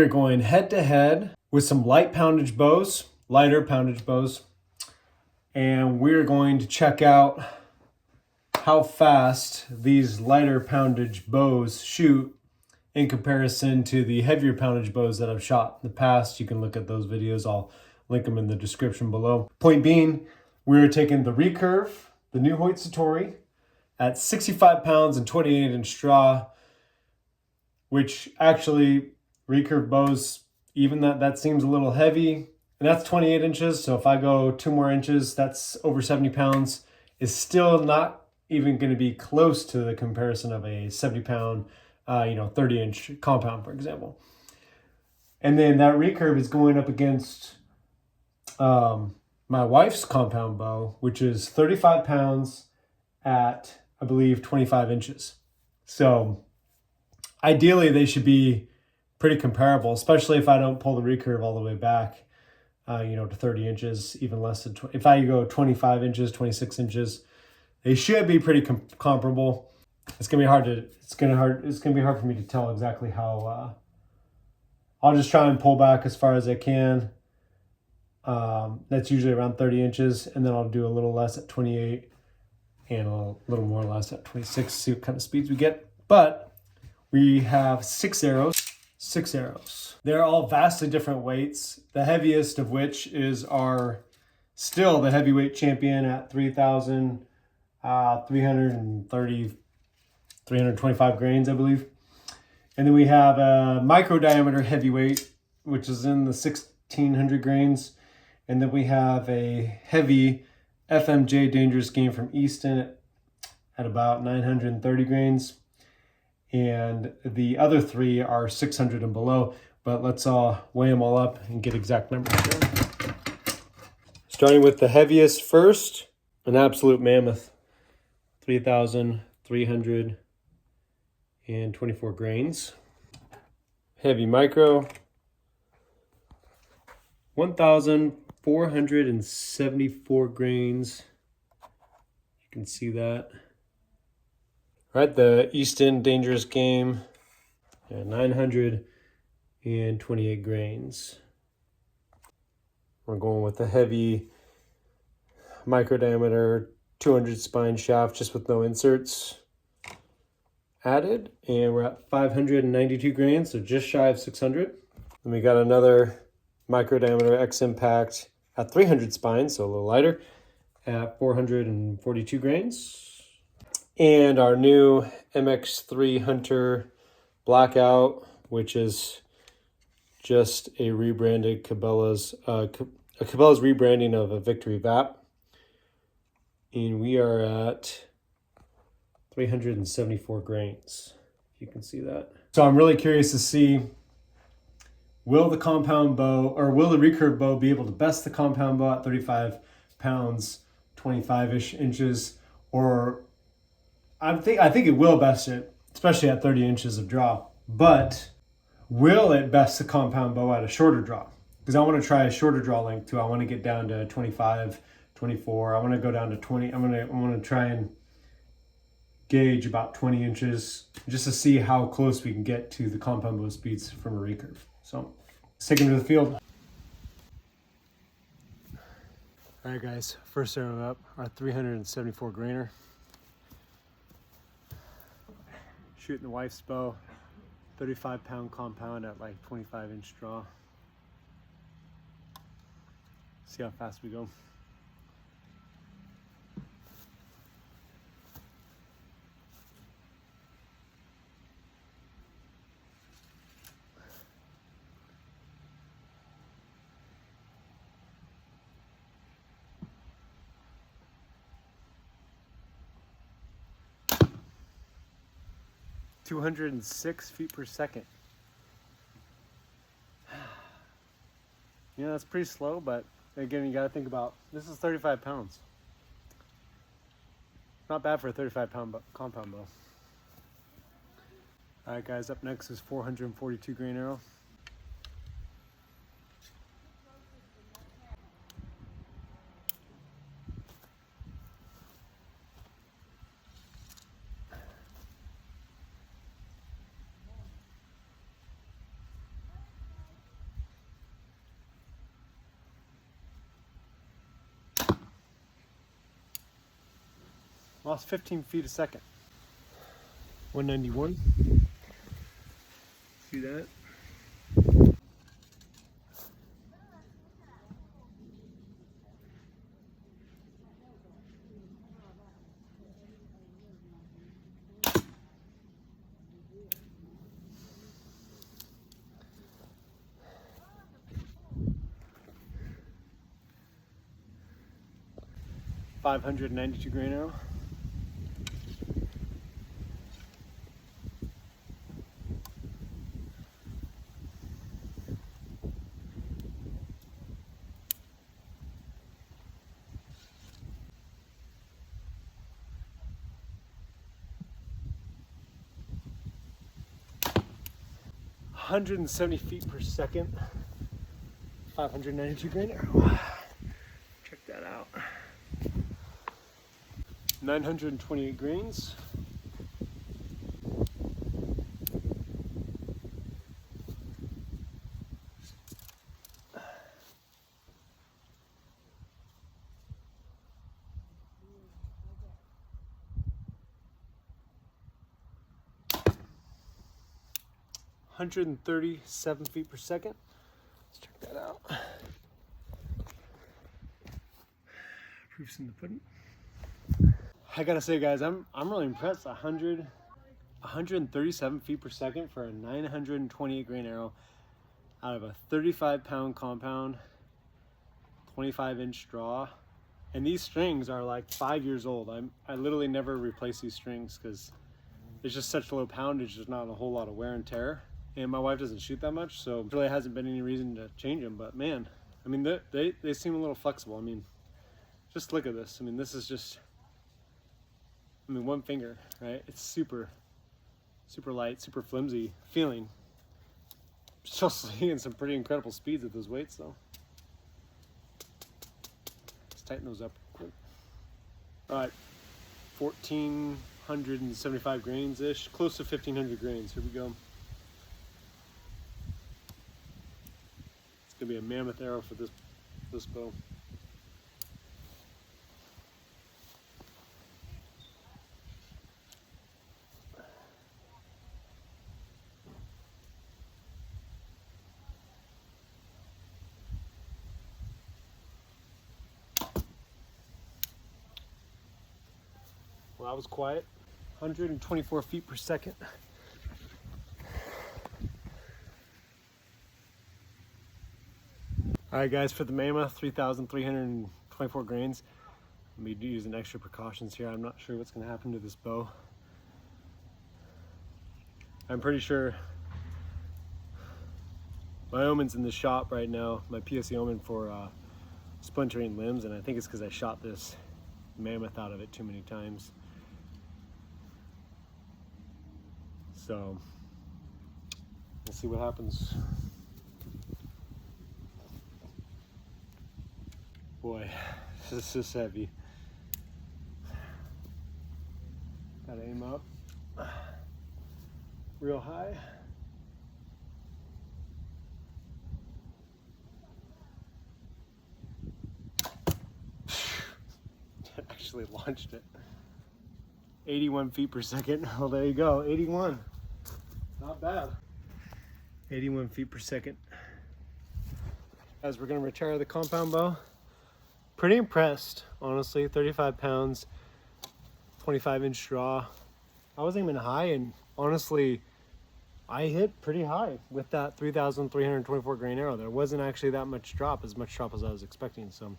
We're going head to head with some lighter poundage bows, and we're going to check out how fast these lighter poundage bows shoot in comparison to the heavier poundage bows that I've shot in the past. You can look at those videos. I'll link them in the description below. Point being, we're taking the Recurve, the new Hoyt Satori, at 65 pounds and 28-inch draw, which actually Recurve bows, even that seems a little heavy, and that's 28 inches. So if I go 2 more inches, that's over 70 pounds, is still not even going to be close to the comparison of a 70 pound, 30-inch compound, for example. And then that Recurve is going up against my wife's compound bow, which is 35 pounds at, I believe, 25 inches. So ideally they should be pretty comparable, especially if I don't pull the Recurve all the way back, to 30 inches, even less than 20. If I go 25 inches, 26 inches, they should be pretty comparable. It's gonna be hard for me to tell exactly how. I'll just try and pull back as far as I can. That's usually around 30 inches, and then I'll do a little less at 28 and a little more or less at 26, see what kind of speeds we get. But we have 6 arrows. They're all vastly different weights, the heaviest of which is still the heavyweight champion at 325 grains, I believe. And then we have a micro diameter heavyweight, which is in the 1600 grains. And then we have a heavy FMJ dangerous game from Easton at about 930 grains. And the other 3 are 600 and below. But let's weigh them all up and get exact numbers here. Starting with the heaviest first, an absolute mammoth, 3,324 grains. Heavy micro, 1,474 grains. You can see that. All right, the Easton dangerous game, 928 grains. We're going with the heavy micro diameter 200 spine shaft, just with no inserts added, and we're at 592 grains, so just shy of 600. Then we got another micro diameter X impact at 300 spines, so a little lighter, at 442 grains. And our new MX3 Hunter Blackout, which is just a rebranded Cabela's rebranding of a Victory VAP. And we are at 374 grains, if you can see that. So I'm really curious to see, will the Recurve bow be able to best the compound bow at 35 pounds, 25-ish inches, or I think it will best it, especially at 30 inches of draw. But will it best the compound bow at a shorter draw? Because I want to try a shorter draw length too. I want to get down to 25, 24. I want to go down to 20. I want to try and gauge about 20 inches just to see how close we can get to the compound bow speeds from a Recurve. So let's take them to the field. All right, guys, first arrow up, our 374 grainer. Shooting the wife's bow, 35-pound compound at like 25-inch draw. See how fast we go. .206 feet per second. Yeah, that's pretty slow, but again, you got to think about, this is 35 pounds. Not bad for a 35-pound compound bow. All right, guys, up next is 442 grain arrow. Lost 15 feet a second. 191. See that? $592 grain arrow. $170 feet per second. 592 grain arrow. Check that out. 928 grains. $137 feet per second. Let's check that out. Proof's in the pudding. I gotta say, guys, I'm really impressed. 137 feet per second for a 928 grain arrow out of a 35-pound compound, 25-inch draw. And these strings are like 5 years old. I literally never replace these strings because it's just such low poundage. There's not a whole lot of wear and tear. And my wife doesn't shoot that much, so there really hasn't been any reason to change them. But man, I mean, they seem a little flexible. I mean, just look at this. I mean, this is just, I mean, one finger, right? It's super light, super flimsy feeling. Still seeing some pretty incredible speeds at those weights, though. Let's tighten those up quick. All right, 1,475 grains-ish, close to 1,500 grains. Here we go. It's gonna be a mammoth arrow for this bow. Well, that was quiet. 124 feet per second. All right, guys, for the mammoth, 3,324 grains. I'm gonna be using extra precautions here. I'm not sure what's gonna happen to this bow. I'm pretty sure my omen's in the shop right now, my PSE omen for splintering limbs, and I think it's because I shot this mammoth out of it too many times. So we'll see what happens. Boy, this is heavy. Gotta aim up real high. Actually launched it. 81 feet per second. Oh, there you go. 81. Not bad. 81 feet per second. As we're gonna retire the compound bow. Pretty impressed, honestly. 35 pounds, 25-inch draw. I was aiming high, and honestly, I hit pretty high with that 3,324 grain arrow. There wasn't actually that much drop, as much drop as I was expecting. So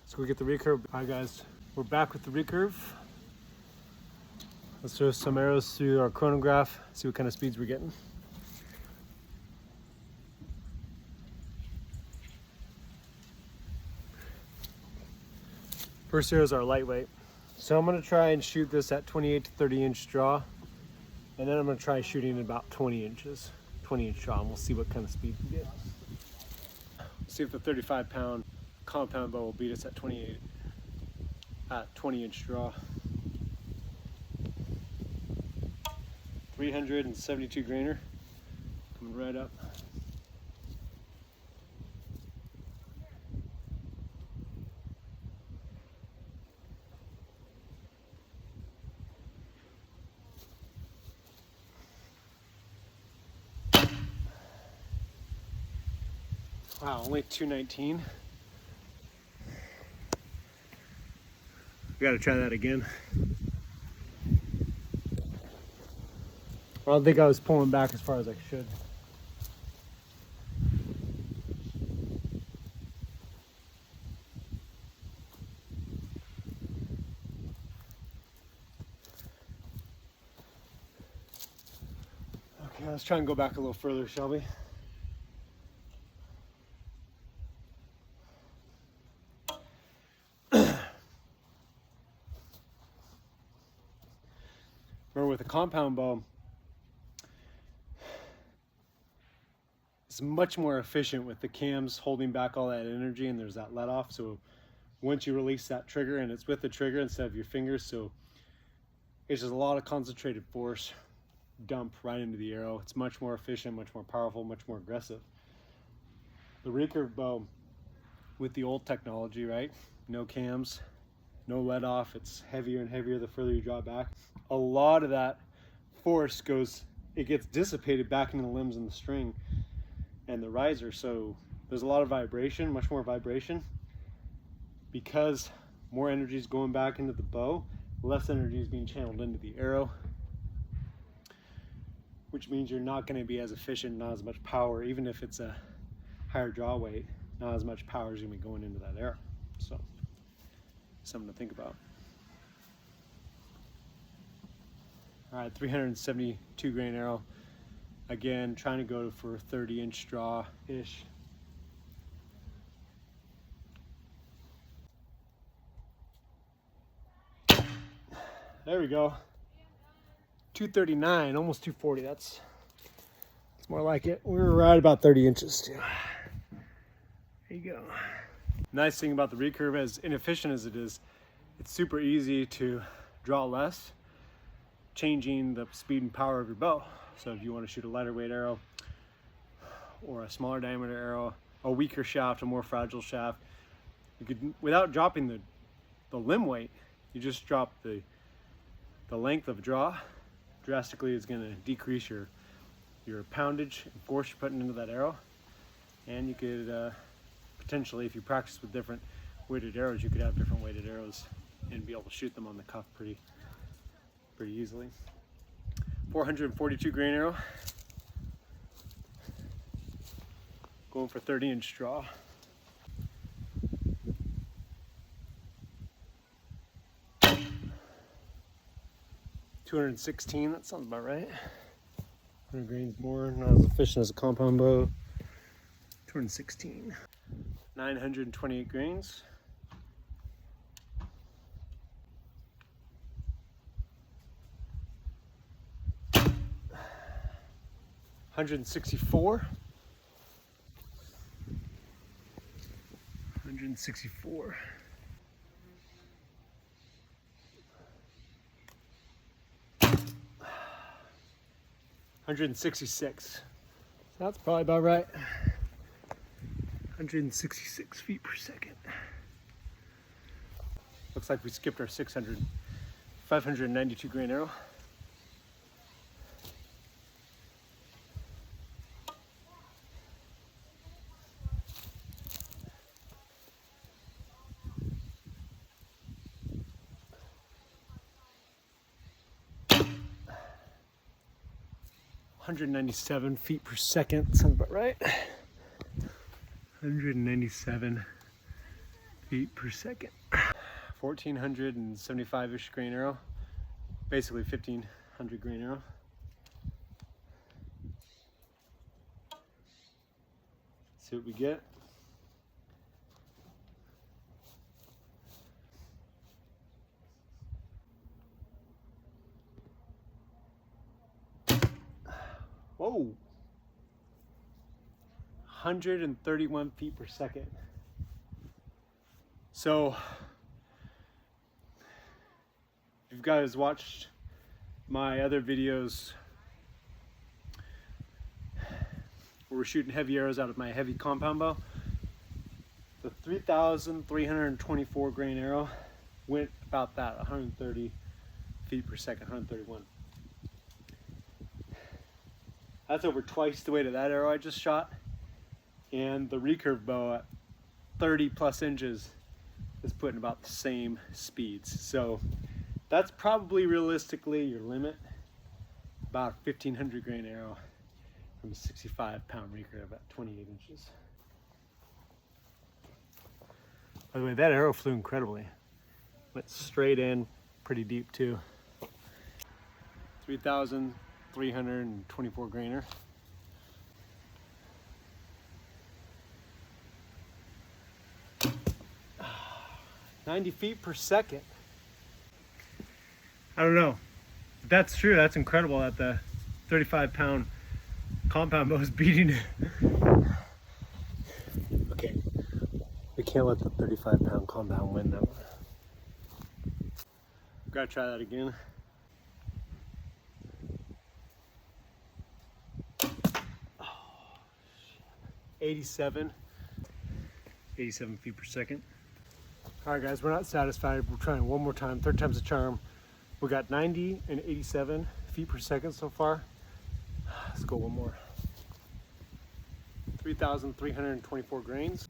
let's go get the recurve. All right, guys, we're back with the recurve. Let's throw some arrows through our chronograph, see what kind of speeds we're getting. First arrows are lightweight. So I'm gonna try and shoot this at 28 to 30-inch draw. And then I'm gonna try shooting about 20 inches, 20-inch draw, and we'll see what kind of speed we get. See if the 35-pound compound bow will beat us at 28, at 20-inch draw. 372 grainer, coming right up. Wow, only 219. We gotta try that again. I don't think I was pulling back as far as I should. Okay, let's try and go back a little further, shall we? Remember, with a compound bow, it's much more efficient with the cams holding back all that energy, and there's that let off. So once you release that trigger, and it's with the trigger instead of your fingers, so it's just a lot of concentrated force dump right into the arrow. It's much more efficient, much more powerful, much more aggressive. The recurve bow with the old technology, right? No cams, no let off. It's heavier and heavier the further you draw back. A lot of that force gets dissipated back into the limbs and the string and the riser. So there's a lot of vibration, much more vibration. Because more energy is going back into the bow, less energy is being channeled into the arrow, which means you're not going to be as efficient, not as much power, even if it's a higher draw weight, not as much power is going to be going into that arrow. So, something to think about. All right, 372 grain arrow. Again, trying to go for 30-inch draw-ish. There we go. 239, almost 240. That's more like it. We were right about 30 inches too. There you go. Nice thing about the recurve, as inefficient as it is, it's super easy to draw less, changing the speed and power of your bow. So if you want to shoot a lighter weight arrow or a smaller diameter arrow, a weaker shaft, a more fragile shaft, you could, without dropping the limb weight, you just drop the length of draw. Drastically is going to decrease your poundage and force you're putting into that arrow. And you could potentially, if you practice with different weighted arrows, you could have different weighted arrows and be able to shoot them on the cuff pretty easily. 442 grain arrow, going for 30-inch draw. $216, that sounds about right. 100 grains more, not as efficient as a compound bow. 216. 928 grains. 164. 164. 166. That's probably about right. 166 feet per second. Looks like we skipped our 592 grain arrow. $197 feet per second, sounds about right. 197 feet per second. 1,475-ish grain arrow, basically 1,500 grain arrow. See what we get. Whoa! 131 feet per second. So, if you guys watched my other videos where we're shooting heavy arrows out of my heavy compound bow, the 3,324 grain arrow went about that, 130 feet per second, 131. That's over twice the weight of that arrow I just shot. and the recurve bow at 30 plus inches is putting about the same speeds. So that's probably realistically your limit, about 1,500 grain arrow from a 65-pound recurve at 28 inches. By the way, that arrow flew incredibly. Went straight in, pretty deep too. 3,324 grainer. — 90 feet per second. I don't know. If that's true, that's incredible that the 35-pound compound bow is beating it. Okay, we can't let the 35-pound compound win that one. Gotta try that again. Oh, 87 feet per second. All right, guys, we're not satisfied. We're trying one more time. Third time's a charm. We got 90 and 87 feet per second so far. Let's go one more. 3,324 grains.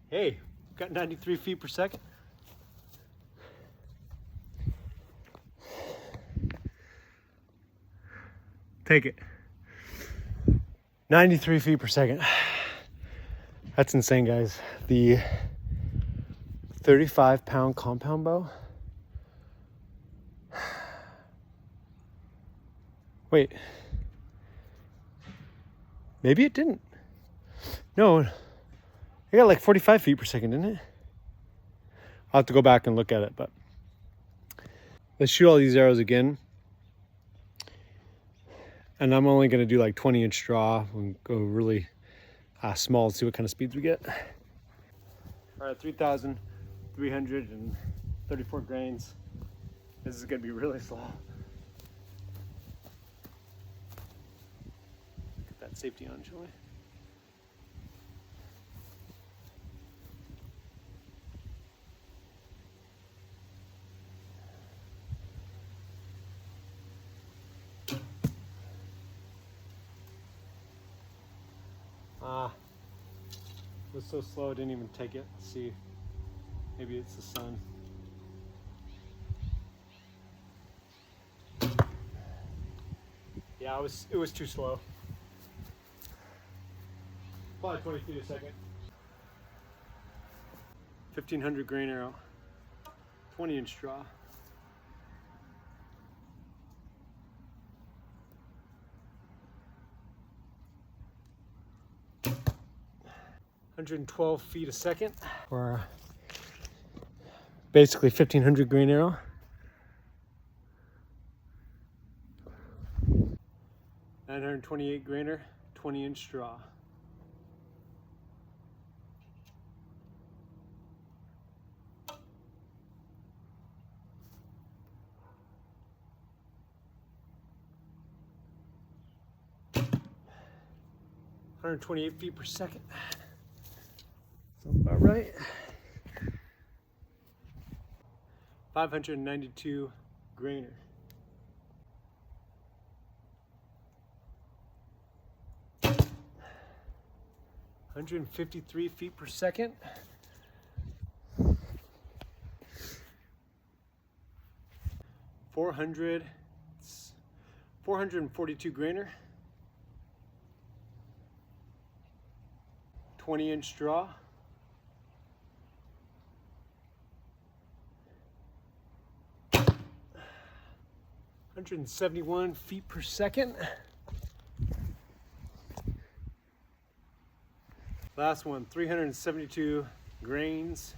Hey, got 93 feet per second. Take it. 93 feet per second. That's insane, guys. The 35-pound compound bow. Wait. Maybe it didn't. No. It got like 45 feet per second, didn't it? I'll have to go back and look at it, but let's shoot all these arrows again. And I'm only going to do like 20-inch draw and go really small and see what kind of speeds we get. All right, 3,334 grains. This is going to be really slow. Get that safety on, shall we? It was so slow I didn't even take it. Let's see, maybe it's the sun. Yeah, it was too slow. Probably 20 feet a second. 1,500 grain arrow, 20-inch draw. (112 feet a second), or basically 1,500 grain arrow. (928 grainer, 20-inch draw. (128 feet per second). Sounds about right. 592 grainer. (153 feet per second). (442 grainer, 20-inch draw. 171 feet per second. Last one, 372 grains,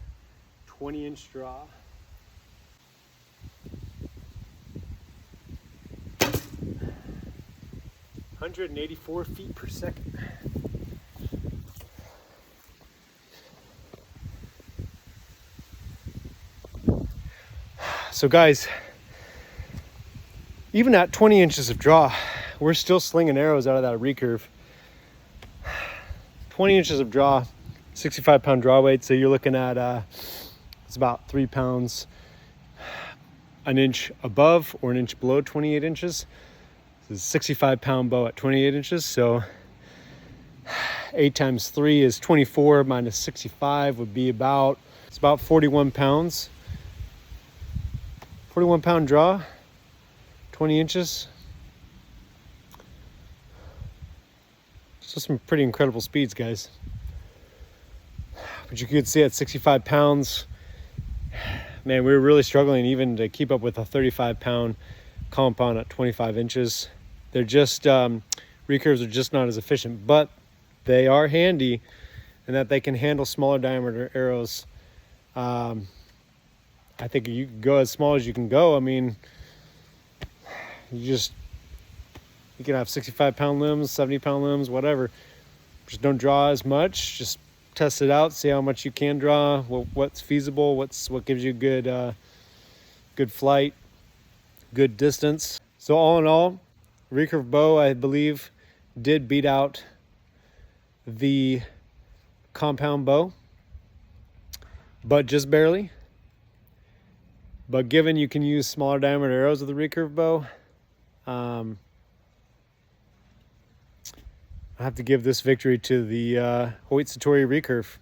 20-inch draw. 184 feet per second. So guys, even at 20 inches of draw, we're still slinging arrows out of that recurve. 20 inches of draw, 65-pound draw weight. So you're looking at, it's about 3 pounds an inch above or an inch below 28 inches. This is a 65-pound bow at 28 inches. So 8 times 3 is 24 minus 65 would be about 41 pounds. 41-pound draw, 20 inches. So some pretty incredible speeds, guys. But you could see at 65 pounds, man, we were really struggling even to keep up with a 35-pound compound at 25 inches. They're just, recurves are just not as efficient, but they are handy in that they can handle smaller diameter arrows. I think you can go as small as you can go. I mean, you can have 65-pound limbs, 70-pound limbs, whatever. Just don't draw as much. Just test it out, see how much you can draw, what's feasible, what gives you good flight, good distance. So all in all, recurve bow, I believe, did beat out the compound bow, but just barely. But given you can use smaller diameter arrows with the recurve bow, I have to give this victory to the Hoyt Satori recurve.